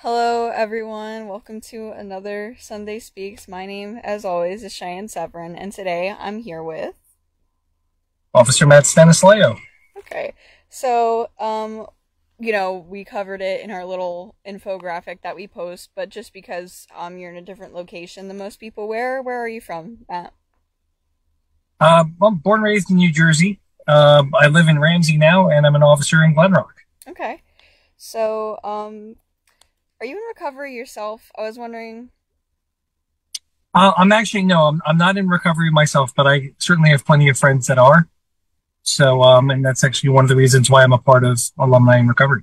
Hello, everyone. Welcome to another Sunday Speaks. My name, as always, is Cheyenne Severin, and today I'm here with. Officer Matt Stanislao. Okay, we covered it in our little infographic that we post, but just because you're in a different location than most people, where are you from, Matt? I'm born and raised in New Jersey. I live in Ramsey now, and I'm an officer in Glen Rock. Okay, so are you in recovery yourself? I was wondering. I'm actually no, I'm not in recovery myself, but I certainly have plenty of friends that are. So, and that's actually one of the reasons why I'm a part of Alumni in Recovery.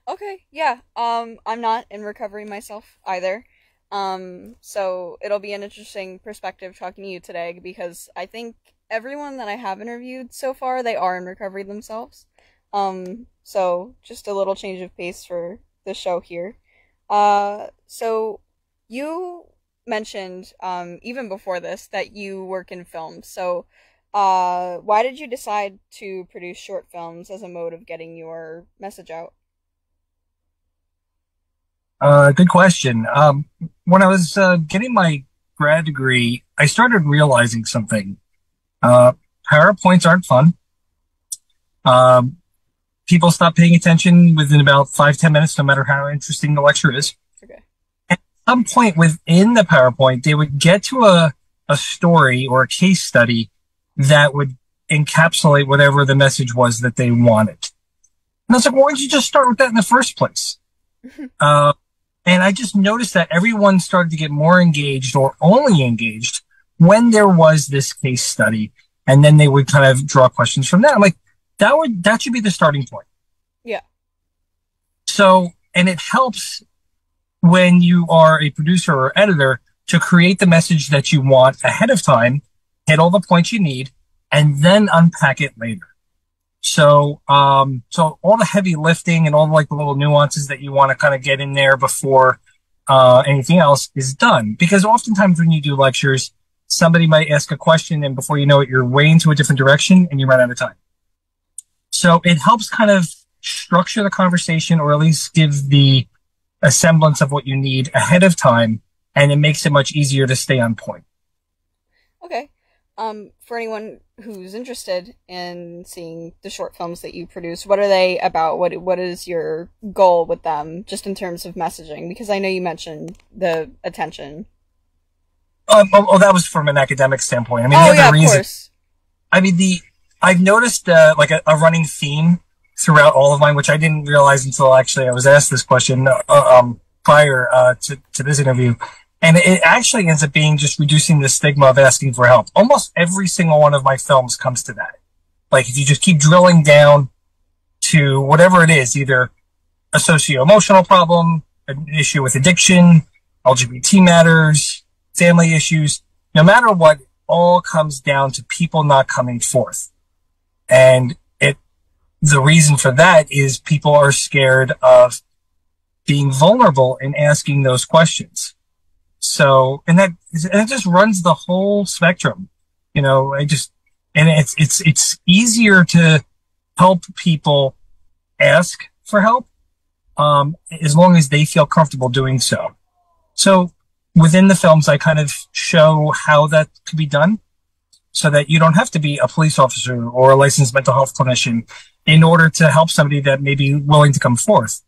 Okay, yeah. I'm not in recovery myself either. So it'll be an interesting perspective talking to you today because I think everyone that I have interviewed so far, they are in recovery themselves. So just a little change of pace for the show here. So you mentioned, even before this, that you work in film. So, why did you decide to produce short films as a mode of getting your message out? Good question. When I was getting my grad degree, I started realizing something. Uh, PowerPoints aren't fun. Um, People stop paying attention within about 5, 10 minutes, no matter how interesting the lecture is. Okay. At some point within the PowerPoint, they would get to a story or a case study that would encapsulate whatever the message was that they wanted. And I was like, well, why don't you just start with that in the first place? Uh, and I just noticed that everyone started to get more engaged or only engaged when there was this case study. And then they would kind of draw questions from that. I'm like, that should be the starting point. Yeah. So, and it helps when you are a producer or editor to create the message that you want ahead of time, hit all the points you need, and then unpack it later. So all the heavy lifting and all like the little nuances that you want to kind of get in there before, anything else is done. Because oftentimes when you do lectures, somebody might ask a question and before you know it, you're way into a different direction and you run out of time. So it helps kind of structure the conversation or at least give a semblance of what you need ahead of time. And it makes it much easier to stay on point. Okay. For anyone who's interested in seeing the short films that you produce, what are they about? What is your goal with them, just in terms of messaging? Because I know you mentioned the attention. That was from an academic standpoint. I mean, Oh the yeah, other of reason, course. I mean, I've noticed, like a running theme throughout all of mine, which I didn't realize until actually I was asked this question, prior, to this interview. And it actually ends up being just reducing the stigma of asking for help. Almost every single one of my films comes to that. Like if you just keep drilling down to whatever it is, either a socio-emotional problem, an issue with addiction, LGBT matters, family issues, no matter what, all comes down to people not coming forth. And the reason for that is people are scared of being vulnerable and asking those questions. So, and it just runs the whole spectrum. And it's easier to help people ask for help, as long as they feel comfortable doing so. So within the films, I kind of show how that could be done so that you don't have to be a police officer or a licensed mental health clinician in order to help somebody that may be willing to come forth.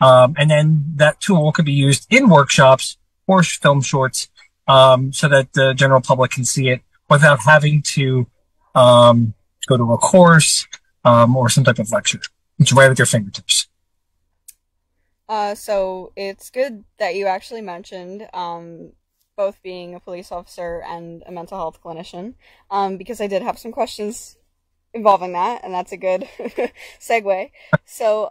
And then that tool could be used in workshops or film shorts, so that the general public can see it without having to, go to a course, or some type of lecture. It's right at their fingertips. So it's good that you actually mentioned both being a police officer and a mental health clinician, because I did have some questions involving that, and that's a good segue. So,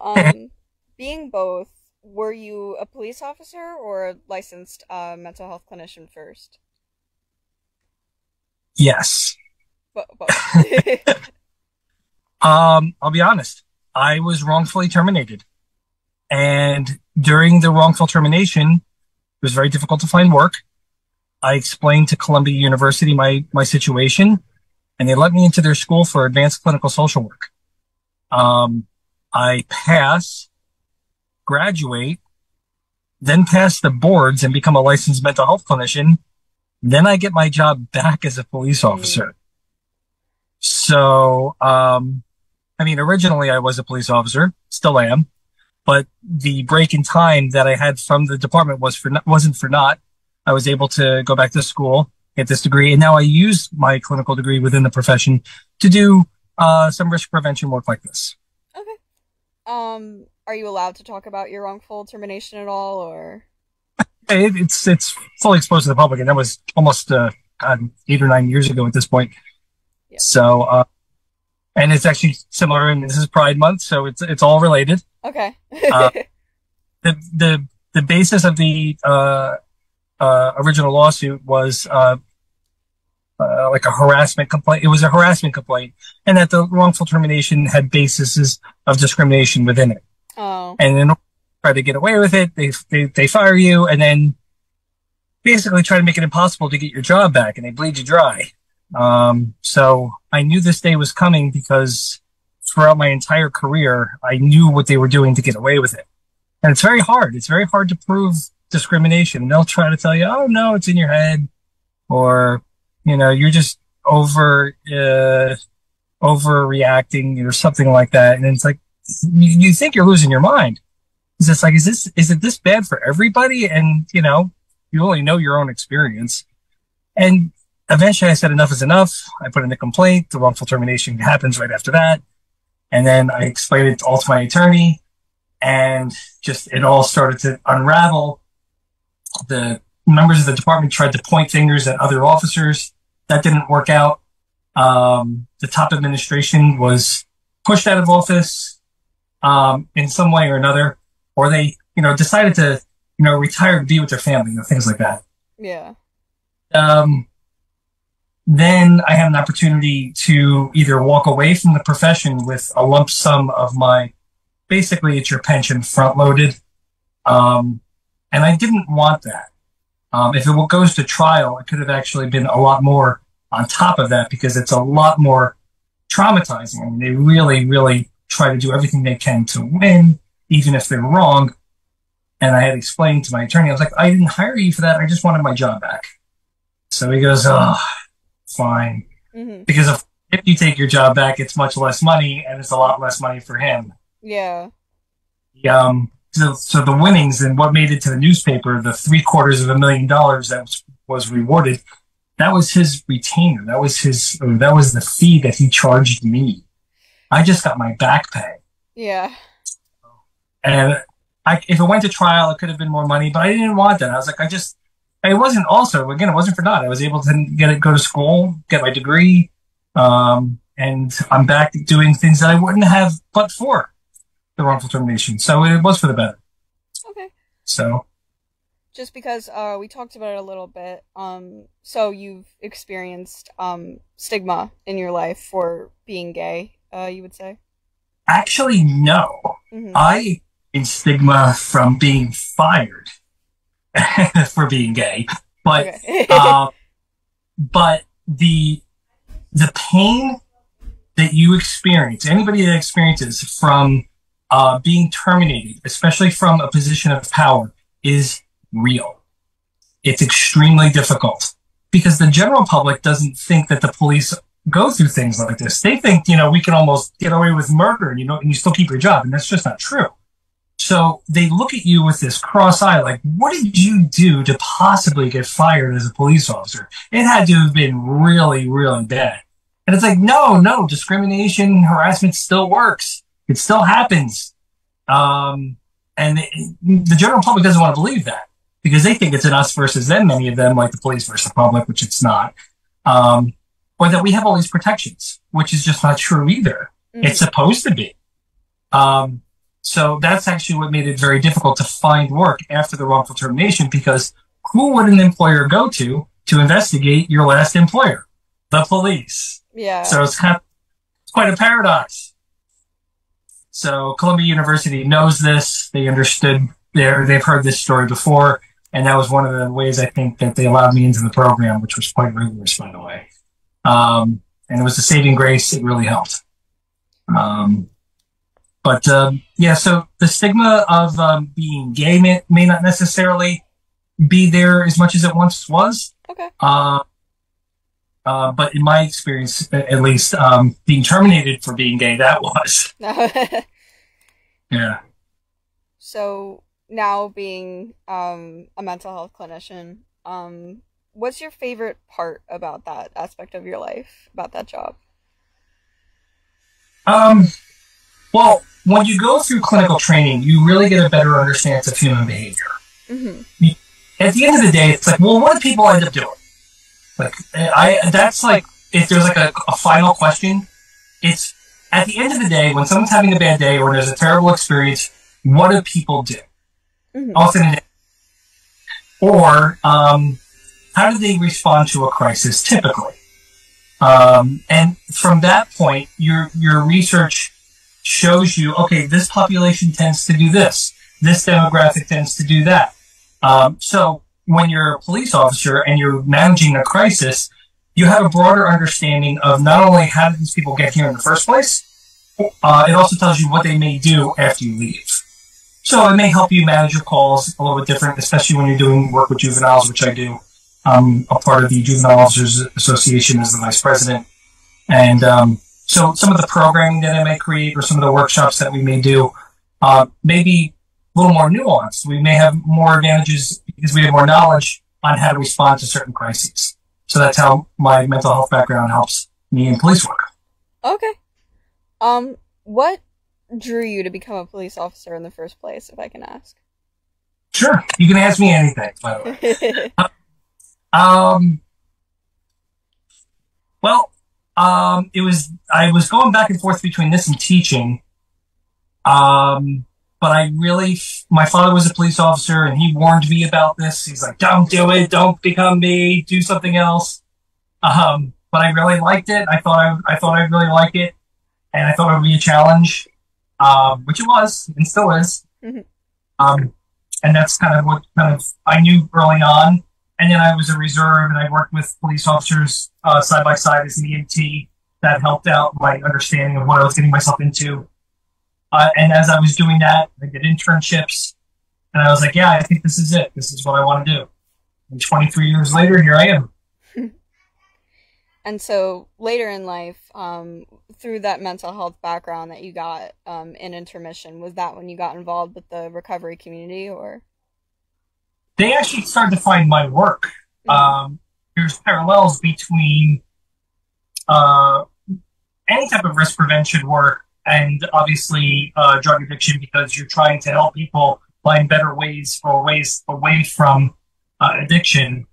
being both, were you a police officer or a licensed mental health clinician first? Yes. Both. I'll be honest. I was wrongfully terminated. And during the wrongful termination, it was very difficult to find work. I explained to Columbia University my situation, and they let me into their school for advanced clinical social work. I pass, graduate, then pass the boards and become a licensed mental health clinician, then I get my job back as a police officer. So, I mean, originally I was a police officer, still am, but the break in time that I had from the department wasn't for naught. I was able to go back to school, get this degree, and now I use my clinical degree within the profession to do some risk prevention work like this. Okay. Are you allowed to talk about your wrongful termination at all, or? It's fully exposed to the public, and that was almost 8 or 9 years ago at this point. Yeah. So, and it's actually similar, and this is Pride Month, so it's all related. Okay. The basis of the original lawsuit was like a harassment complaint. It was a harassment complaint, and that the wrongful termination had bases of discrimination within it. Oh. And in order to try to get away with it, they fire you, and then basically try to make it impossible to get your job back, and they bleed you dry. So I knew this day was coming because throughout my entire career, I knew what they were doing to get away with it. And it's very hard. It's very hard to prove discrimination. And they'll try to tell you, oh, no, it's in your head, or, you know, you're just overreacting or something like that. And it's like, you think you're losing your mind. It's just like, is it this bad for everybody? And, you know, you only know your own experience. And eventually I said enough is enough. I put in a complaint. The wrongful termination happens right after that. And then I explained it all to my attorney, and just it all started to unravel. The members of the department tried to point fingers at other officers. That didn't work out. The top administration was pushed out of office in some way or another, or they, you know, decided to, you know, retire to be with their family, you know, things like that. Yeah. Then I had an opportunity to either walk away from the profession with a lump sum of my, basically it's your pension front loaded. And I didn't want that. If it goes to trial, it could have actually been a lot more on top of that, because it's a lot more traumatizing. I mean, they really, really try to do everything they can to win, even if they're wrong. And I had explained to my attorney, I was like, I didn't hire you for that. I just wanted my job back. So he goes, oh, fine. Mm-hmm. Because if you take your job back, it's much less money, and it's a lot less money for him. Yeah. So the winnings and what made it to the newspaper, the $750,000 that was rewarded, that was his retainer. That was the fee that he charged me. I just got my back pay. Yeah. And if it went to trial, it could have been more money, but I didn't want that. I was like, it wasn't for naught. I was able to go to school, get my degree, and I'm back doing things that I wouldn't have but for the wrongful termination. So it was for the better. Okay. So. Just because we talked about it a little bit, so you've experienced stigma in your life for being gay, you would say? Actually, no. Mm-hmm. I in stigma from being fired for being gay, but okay. But the pain that you experience, anybody that experiences from being terminated, especially from a position of power, is real. It's extremely difficult because the general public doesn't think that the police go through things like this. They think, you know, we can almost get away with murder and, you know, and you still keep your job. And that's just not true. So they look at you with this cross eye, like, what did you do to possibly get fired as a police officer? It had to have been really, really bad. And it's like, no, discrimination, harassment still works. It still happens. And the general public doesn't want to believe that because they think it's an us versus them, many of them, like the police versus the public, which it's not. Or that we have all these protections, which is just not true either. Mm-hmm. It's supposed to be. So that's actually what made it very difficult to find work after the wrongful termination, because who would an employer go to investigate your last employer? The police. Yeah. So it's quite a paradox. So Columbia University knows this. They understood they've heard this story before. And that was one of the ways I think that they allowed me into the program, which was quite rigorous, by the way. And it was a saving grace. It really helped. But yeah, so the stigma of being gay may not necessarily be there as much as it once was. Okay. But in my experience, at least, being terminated for being gay, that was. Yeah. So now being a mental health clinician, what's your favorite part about that aspect of your life, about that job? Well, when you go through clinical training, you really get a better understanding of human behavior. Mm-hmm. At the end of the day, it's like, well, what do people end up doing? Like, that's like, if there's like a final question, it's at the end of the day, when someone's having a bad day or there's a terrible experience, what do people do? Mm-hmm. Often, or how do they respond to a crisis? Typically, and from that point, your research shows you, okay, this population tends to do this. This demographic tends to do that. So when you're a police officer and you're managing a crisis, you have a broader understanding of not only how did these people get here in the first place, it also tells you what they may do after you leave. So it may help you manage your calls a little bit different, especially when you're doing work with juveniles, which I do. I'm a part of the Juvenile Officers Association as the vice president. And so some of the programming that I may create or some of the workshops that we may do may be a little more nuanced. We may have more advantages because we have more knowledge on how to respond to certain crises. So that's how my mental health background helps me in police work. Okay. What drew you to become a police officer in the first place, if I can ask? Sure. You can ask me anything, by the way. Well, I was going back and forth between this and teaching. But my father was a police officer and he warned me about this. He's like, don't do it. Don't become me. Do something else. But I really liked it. I thought I'd really like it. And I thought it would be a challenge, which it was and still is. Mm-hmm. And that's kind of what I knew early on. And then I was a reserve and I worked with police officers, side by side as an EMT. That helped out my understanding of what I was getting myself into. And as I was doing that, I did internships, and I was like, yeah, I think this is it. This is what I want to do. And 23 years later, here I am. And so later in life, through that mental health background that you got in intermission, was that when you got involved with the recovery community, or? They actually started to find my work. Mm-hmm. There's parallels between any type of risk prevention work and obviously drug addiction, because you're trying to help people find better ways away from addiction.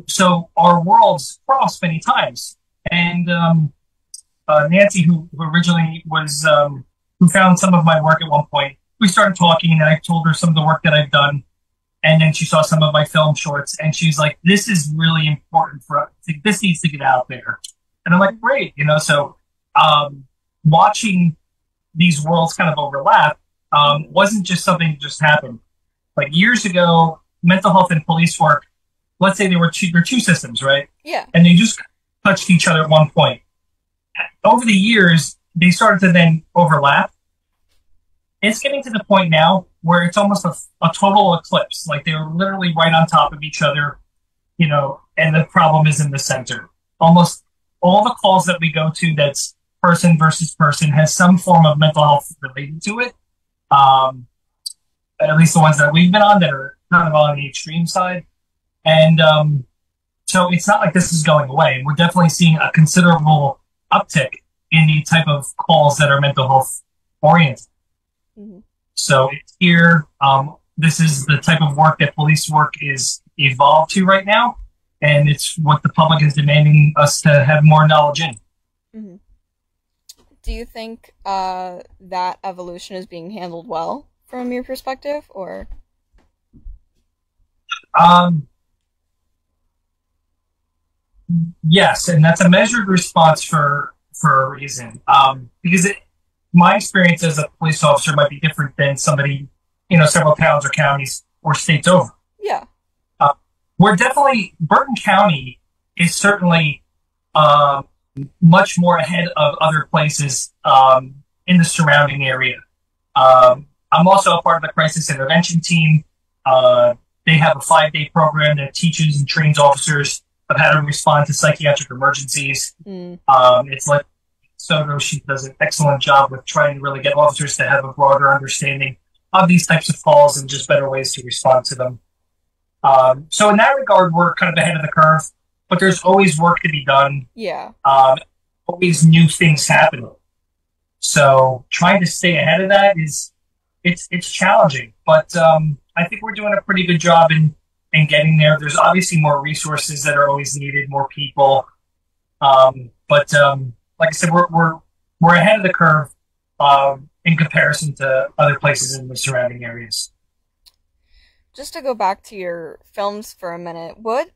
So our worlds crossed many times. And Nancy, who originally was, who found some of my work at one point, we started talking and I told her some of the work that I've done. And then she saw some of my film shorts and she's like, this is really important for us. This needs to get out there. And I'm like, great. So watching these worlds kind of overlap wasn't just something that just happened. Like years ago, mental health and police work, let's say there were two systems, right? Yeah. And they just touched each other at one point. Over the years, they started to then overlap. It's getting to the point now where it's almost a total eclipse. Like they're literally right on top of each other, and the problem is in the center. Almost all the calls that we go to that's person versus person has some form of mental health related to it. At least the ones that we've been on that are kind of on the extreme side. And so it's not like this is going away. We're definitely seeing a considerable uptick in the type of calls that are mental health oriented. Mm-hmm. So it's here. This is the type of work that police work is evolved to right now. And it's what the public is demanding us to have more knowledge in. Mm-hmm. Do you think that evolution is being handled well from your perspective, or? Yes, and that's a measured response for a reason. Because my experience as a police officer might be different than somebody, several towns or counties or states over. Yeah. Burton County is certainly much more ahead of other places in the surrounding area. I'm also a part of the crisis intervention team. They have a 5-day program that teaches and trains officers of how to respond to psychiatric emergencies. It's like Soto, she does an excellent job with trying to really get officers to have a broader understanding of these types of calls and just better ways to respond to them. So in that regard, we're kind of ahead of the curve, but there's always work to be done. Yeah. Always new things happening. So trying to stay ahead of that it's challenging, but I think we're doing a pretty good job in getting there. There's obviously more resources that are always needed, more people. But like I said, we're ahead of the curve in comparison to other places in the surrounding areas. Just to go back to your films for a minute, what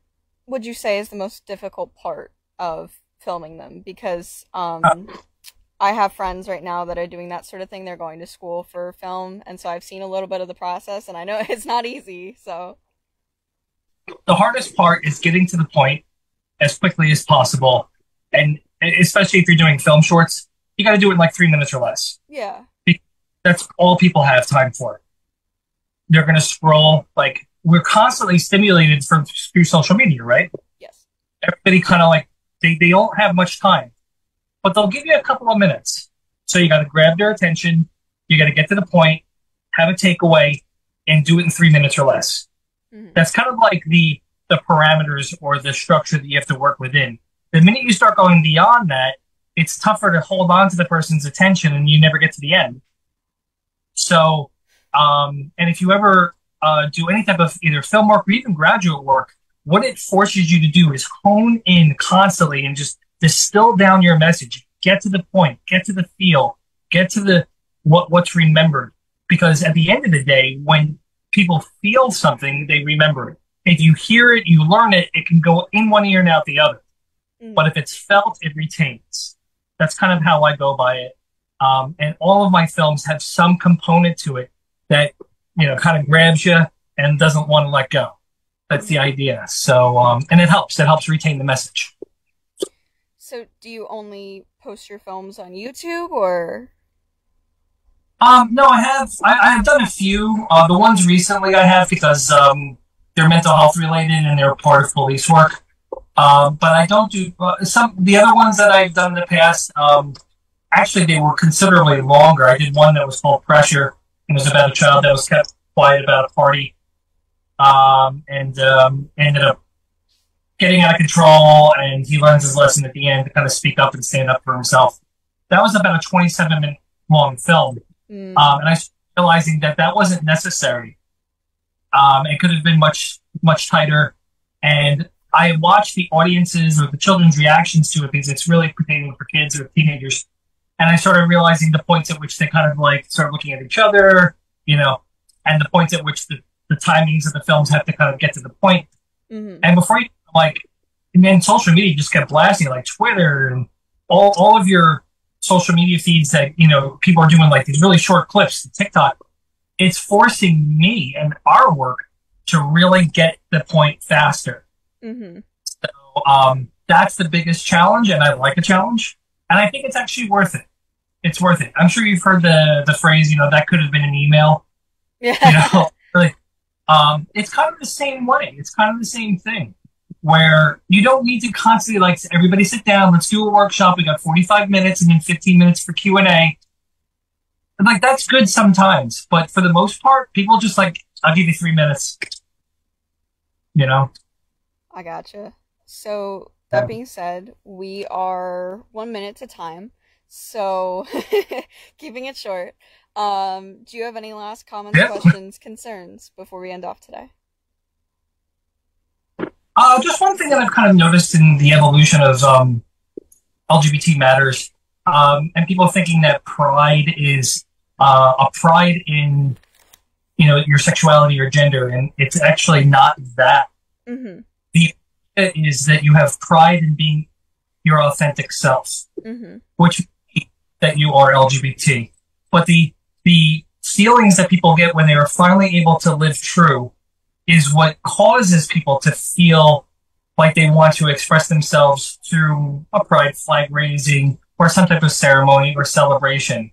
would you say is the most difficult part of filming them? Because I have friends right now that are doing that sort of thing. They're going to school for film, and so I've seen a little bit of the process, and I know it's not easy. So the hardest part is getting to the point as quickly as possible, and especially if you're doing film shorts, you got to do it in like 3 minutes or less. Yeah, that's all people have time for. They're going to scroll. Like, we're constantly stimulated through social media, right? Yes. Everybody kind of like they don't have much time, but they'll give you a couple of minutes. So you got to grab their attention. You got to get to the point, have a takeaway, and do it in 3 minutes or less. Mm-hmm. That's kind of like the parameters or the structure that you have to work within. The minute you start going beyond that, it's tougher to hold on to the person's attention, and you never get to the end. So, and if you ever do any type of either film work or even graduate work, what it forces you to do is hone in constantly and just distill down your message. Get to the point, get to the feel, get to the what's remembered. Because at the end of the day, when people feel something, they remember it. If you hear it, you learn it, it can go in one ear and out the other. But if it's felt, it retains. That's kind of how I go by it. And all of my films have some component to it that, kind of grabs you and doesn't want to let go. That's the idea. So, and it helps retain the message. So do you only post your films on YouTube or? No, I've done a few. The ones recently I have because, they're mental health related and they're part of police work. But I don't do the other ones that I've done in the past. Actually, they were considerably longer. I did one that was called Pressure. It was about a child that was kept quiet about a party, and ended up getting out of control. And he learns his lesson at the end to kind of speak up and stand up for himself. That was about a 27-minute long film, and I started realizing that wasn't necessary. It could have been much tighter, and I watched the audiences or the children's reactions to it because it's really pertaining for kids or teenagers. And I started realizing the points at which they kind of like start looking at each other, and the points at which the timings of the films have to kind of get to the point. Mm-hmm. And before and then social media just kept blasting, like Twitter and all of your social media feeds that, people are doing like these really short clips, TikTok. It's forcing me and our work to really get the point faster. Mm-hmm. So that's the biggest challenge, and I like a challenge, and I think it's actually worth it. It's worth it. I'm sure you've heard the phrase, that could have been an email. Yeah. Really, it's kind of the same way. It's kind of the same thing where you don't need to constantly like everybody sit down, let's do a workshop. We got 45 minutes and then 15 minutes for Q&A. And like that's good sometimes, but for the most part, people just like, I'll give you 3 minutes. I gotcha. So that being said, we are 1 minute to time. So keeping it short. Do you have any last comments, questions, concerns before we end off today? Just one thing that I've kind of noticed in the evolution of LGBT matters, and people thinking that pride is a pride in your sexuality or gender, and it's actually not that. Mm-hmm. The idea is that you have pride in being your authentic self, mm-hmm. which means that you are LGBT. But the feelings that people get when they are finally able to live true is what causes people to feel like they want to express themselves through a pride flag raising or some type of ceremony or celebration.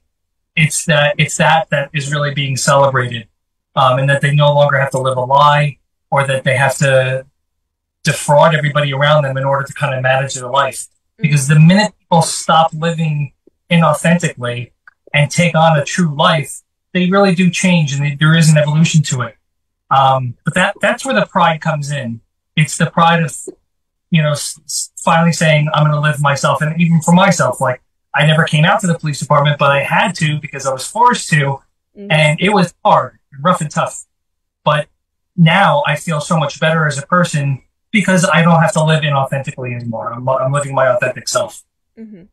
it's that is really being celebrated, and that they no longer have to live a lie, or that they have to defraud everybody around them in order to kind of manage their life. Because the minute people stop living inauthentically and take on a true life, they really do change, and there is an evolution to it. But that's where the pride comes in. It's the pride of, finally saying, I'm going to live myself. And even for myself, like, I never came out to the police department, but I had to because I was forced to. And it was hard, rough and tough. But now I feel so much better as a person because I don't have to live inauthentically anymore. I'm living my authentic self. Mm-hmm.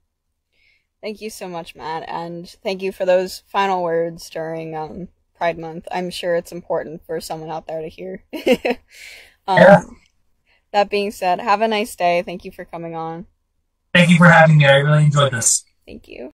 Thank you so much, Matt. And thank you for those final words during Pride Month. I'm sure it's important for someone out there to hear. Yeah. That being said, have a nice day. Thank you for coming on. Thank you for having me. I really enjoyed this. Thank you.